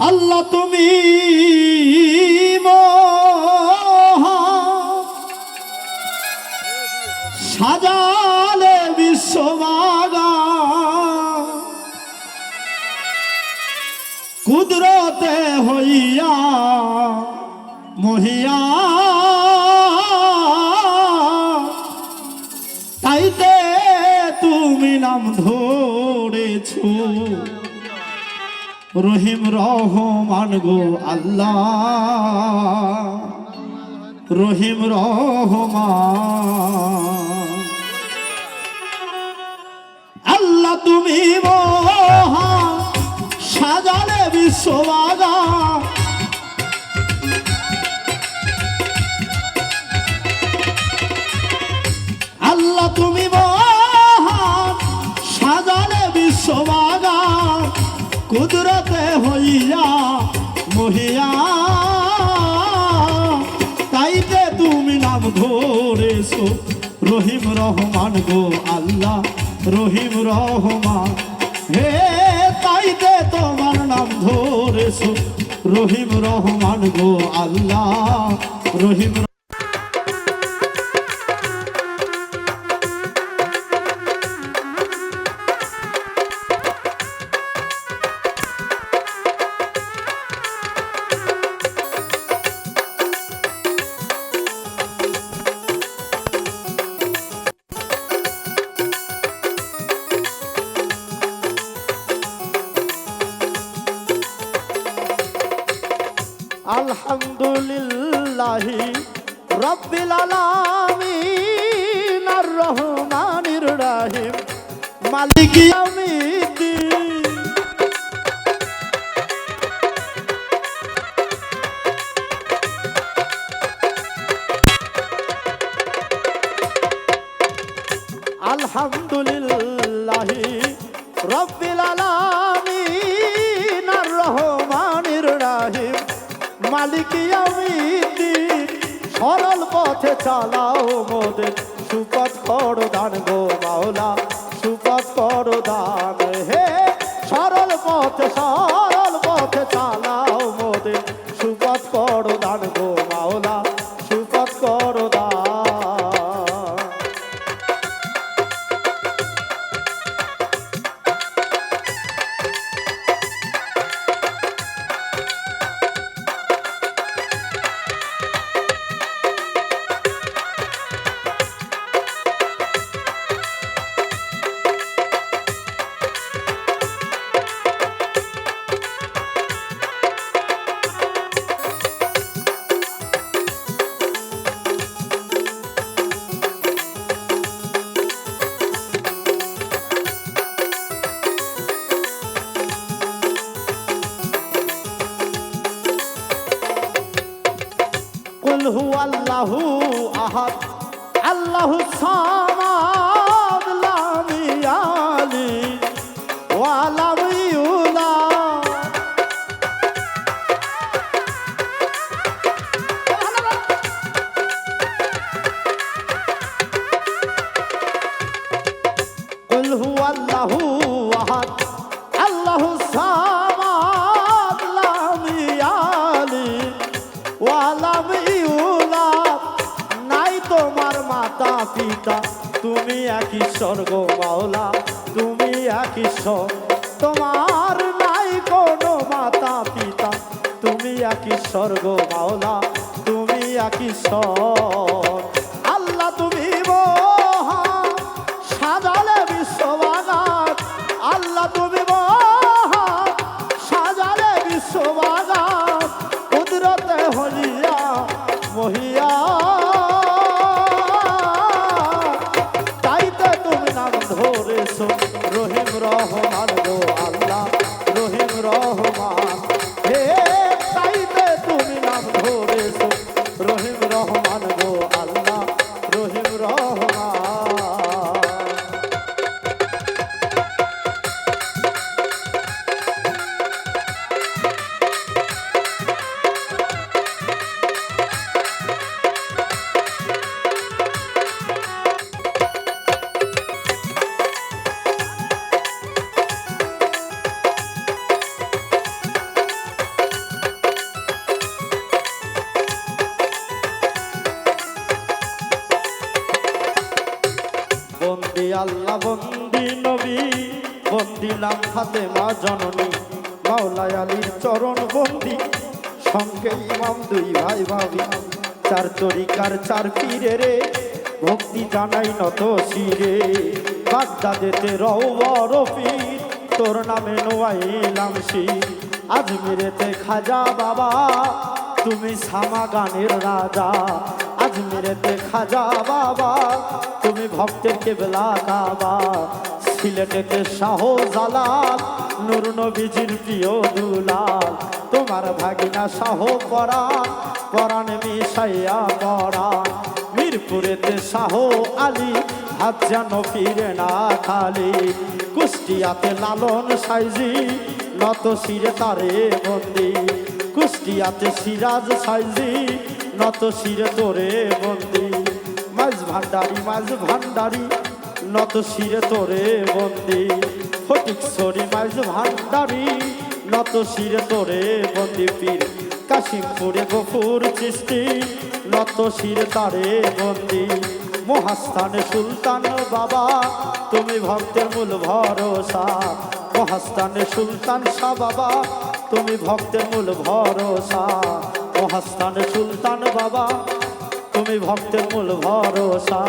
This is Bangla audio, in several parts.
আল্লাহ তুমি মহান, সাজালে বিশ্ববাগান, কুদরতে হইয়া মহিয়া, তাইতে তুমি নাম ধরেছ রহিম রহমান গো আল্লাহ, রহিম রহমান। আল্লাহ তুমি মহান, সাজালে বিশ্ববাগান, আল্লাহ তুমি মহান, সাজালে বিশ্ববাগান, কুদরতে হইয়া মহিয়া, তাইতে তুমি নাম ধরেছো রহিম রহমান গো আল্লাহ, রহিম রহমান। হে তাইতে তোমার নাম ধরেছো রহিম রহমান গো আল্লাহ, রহিম। আলহামদুলিল্লাহি রাব্বিল আলামিন আর রহমানির রহিম মালিক ইয়াউমিদ্দিন। আলহামদুলিল্লাহি রাব্বিল আলামিন আর রহমানির রহিম মালিক ইয়াউমিদ্দিন। সরল পথে চালাও মোদের, সুপথ করো দান গো মাওলা, সুপথ করো দান। হে সরল পথে চালাও মোদের, সুপথ করো দান গো মাওলা, সুপথ করো দান। কুল হুয়াল্লাহু আহাদ আল্লাহুস সামাদ লাম ইয়ালিদ ওয়া লাম ইউলাদ। কুল হুয়াল্লাহু আহাদ আল্লাহুস সামাদ লাম ইয়ালিদ ওয়া লাম ইউলাদ। নাই তোমার মাতা পিতা, তুমি এক ঈশ্বর গো মাওলা, তুমি এক ঈশ্বর। তোমার নাই কোনো মাতা পিতা, তুমি এক ঈশ্বর গো মাওলা, তুমি এক ঈশ্বর। আল্লাহ তুমি মহান, সাজালে বিশ্ববাগান, আল্লাহ তুমি মহান, সাজালে বিশ্ববাগান, কুদরতে হলিয়া মহিয়া, তাইতে তুমি নাম ধরেছো রহিম রহমান গো আল্লাহ, রহিম রহমান। হে তাইতে তুমি নাম ধরেছো রহিম রহমান গো আল্লাহ, রহিম রহমান। আল্লাহ বন্দি নবী বন্দিলাম ফাতেমা জননী মাওলাই আলীর চরণ বন্দি সঙ্গে ইমাম দুই ভাই ভাবি চার তরিকার চার পীরে রে ভক্তি জানাই নত শিরে বাগদাদেতে রওয়ার পীর তোর নামে নোয়াইলাম শির আজমিরেতে খাজা বাবা তুমি সামা গানের রাজা আজমিরেতে খাজা বাবা তুমি ভক্তের কেবলা কাবা সিলেটেতে শাহ জালাল নূর নবীজির প্রিয় দুলাল তোমার ভাগিনা শাহ পরাণ পরাণ মিশাইয়া পরাণ মিরপুরেতে শাহ আলী হাত যেন ফিরে না খালি কুষ্টিয়াতে লালন সাইজি নত শিরে তারে বন্দি কুষ্টিয়াতে সিরাজ সাইজি নত শিরে তোরে বন্দি মাঝ ভান্ডারি নত শিরে তোরে বন্দি ফটিকছড়ি মাঝ ভান্ডারি নত শিরে তোরে বন্দি পীর কাশিমপুরে গফুর চিস্তি নত শিরে তারে বন্দি মহাস্থানে সুলতান বাবা তুমি ভক্তের মূল ভরসা মহাস্থানে সুলতান শাহ বাবা তুমি ভক্তের মূল ভরসা মহাস্থানে সুলতান বাবা তুমি ভক্তের মূল ভরসা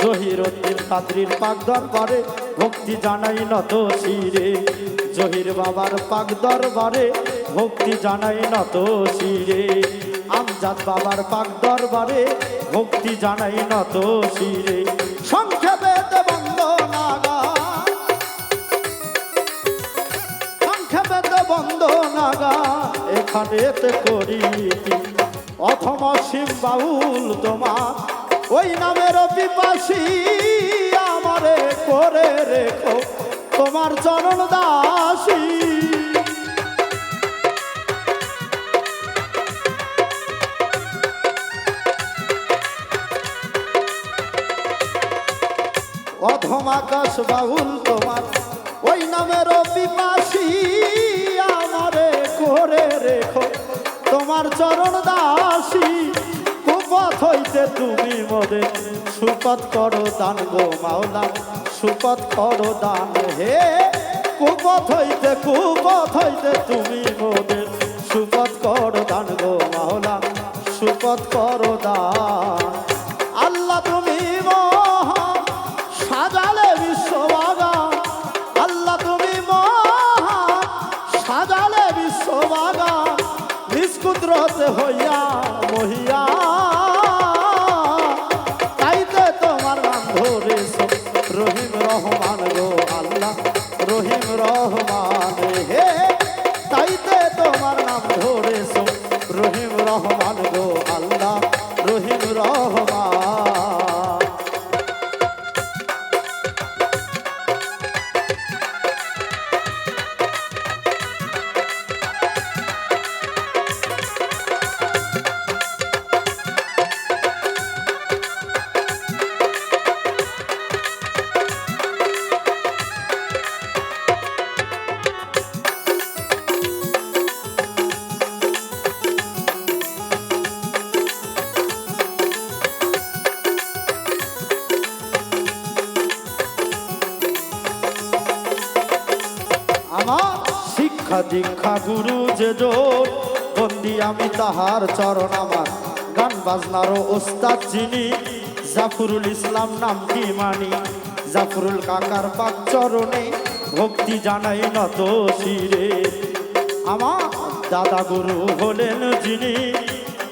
জহিরুদ্দিন কাদরির পাক দরবারে ভক্তি জানাই নত শিরে জহির বাবার পাক দরবারে ভক্তি জানাই নত শিরে আমজাদ বাবার পাক দরবারে ভক্তি জানাই নত শিরে সংক্ষেপে বন্দনাগা সংক্ষেপে বন্দনাগা এখানেতে করি অথম শিব বাউল তোমার ওই নামের পিপাসী আমারে করে রেখো তোমার চরণ দাসী অধম আকাশ বাউল তোমার ওই নামের পিপাসী আমারে করে রেখো তোমার চরণ দাসী কুপথ হইতে তুমি মোদে সুপথ করো দান গো মাওলা সুপথ করো দান হে কুপথ হইতে তুমি মোদে সুপথ করো দান গো মাওলা সুপথ করো দান আল্লাহ তুমি মহান সাজালে বিশ্ববাগান আল্লাহ তুমি মহান সাজালে বিশ্ববাগান নিষ্কুদ্রতে হইয়া মহিয়া তাইতে তোমার নাম ধরেছ রহিম রহমান গো আল্লাহ রহিম রহমান হে তাইতে তোমার নাম ধরেছ রহিম রহমান গো আল্লাহ রহিম রহমান আমার শিক্ষা দীক্ষা গুরু যে জোর বন্দি আমি তাহার চরণ আমার গান বাজনারও ওস্তাদ যিনি জাফরুল ইসলাম নামটি মানি জাফরুল কাকার পাক চরণে ভক্তি জানাই নত শিরে আমার দাদা গুরু হলেন যিনি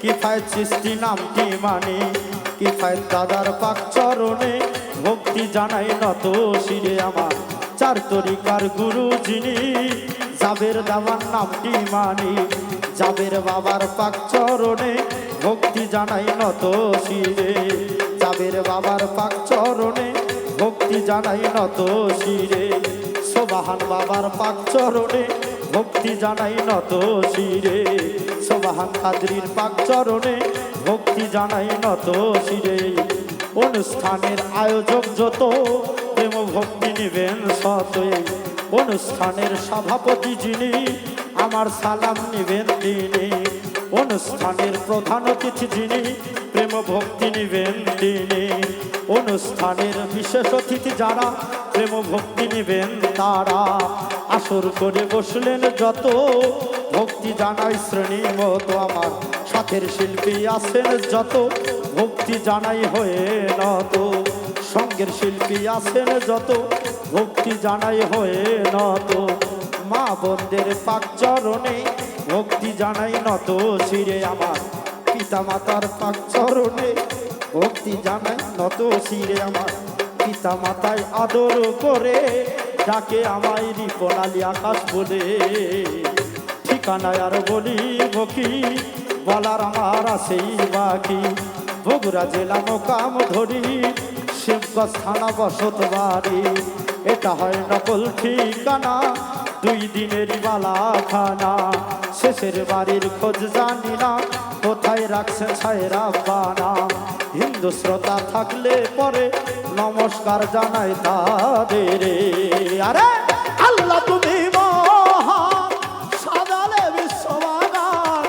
কিফায়েত চিশতি নামটি মানি কিফায়েত দাদার পাক চরণে ভক্তি জানাই নত শিরে আমার চার তরিকার গুরু যিনি জাবের দাওয়ার নামটি মানি জাবের বাবার পাক চরণে ভক্তি জানাই নত শিরে জাবের বাবার পাক চরণে ভক্তি জানাই নত শিরে সোবাহান বাবার পাক চরণে ভক্তি জানাই নত শিরে সোবাহান কাদরির পাক চরণে ভক্তি জানাই নত শিরে অনুষ্ঠানের আয়োজক যত প্রেম ভক্তি নিবেন সতই অনুষ্ঠানের সভাপতি যিনি আমার সালাম নিবেন তিনি অনুষ্ঠানের প্রধান অতিথি যিনি প্রেম ভক্তি নিবেন তিনি অনুষ্ঠানের বিশেষ অতিথি যারা প্রেম ভক্তি নেবেন তারা আসর করে বসলেন যত ভক্তি জানাই শ্রেণী মতো আমার সাথের শিল্পী আছেন যত ভক্তি জানাই হয়ে নত সঙ্গের শিল্পী আছেন যত ভক্তি জানাই হয়ে নত মা বোনদের পাক চরণে ভক্তি জানাই নত শিরে আমার পিতা মাতার পাক চরণে ভক্তি জানাই নত শিরে আমার পিতা মাতায় আদর করে ডাকে আমায় রিপনালি আকাশ বলে ঠিকানায় আর বলি বকি বলার আমার আছেই বাকি বগুড়া জেলা মোকাম ধরি শিবগঞ্জ থানা বসত বাড়ি এটা হয় নকল ঠিকানা 2 দিনেরই বালা খানা শেষের বাড়ির খোঁজ জানি না কোথায় রাখছে ছায়রা বানা হিন্দু শ্রোতা থাকলে পরে নমস্কার জানাই তাদের আরে আল্লাহ তুমি মহান সাজালে বিশ্ববাগান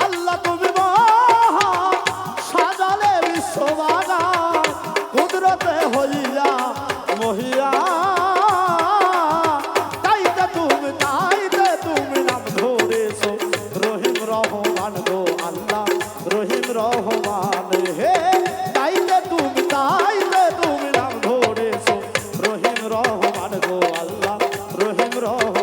আল্লাহ তুমি মহান সাজালে বিশ্ববাগান কুদরতে হইয়া মহিয়া তাইতে তুমি নাম ধরেছো রহিম রহমান গো আল্লাহ রহিম রহমান হে তাইতে তুমি নাম ধরেছো রহিম রহমান গো আল্লাহ রহিম রহমান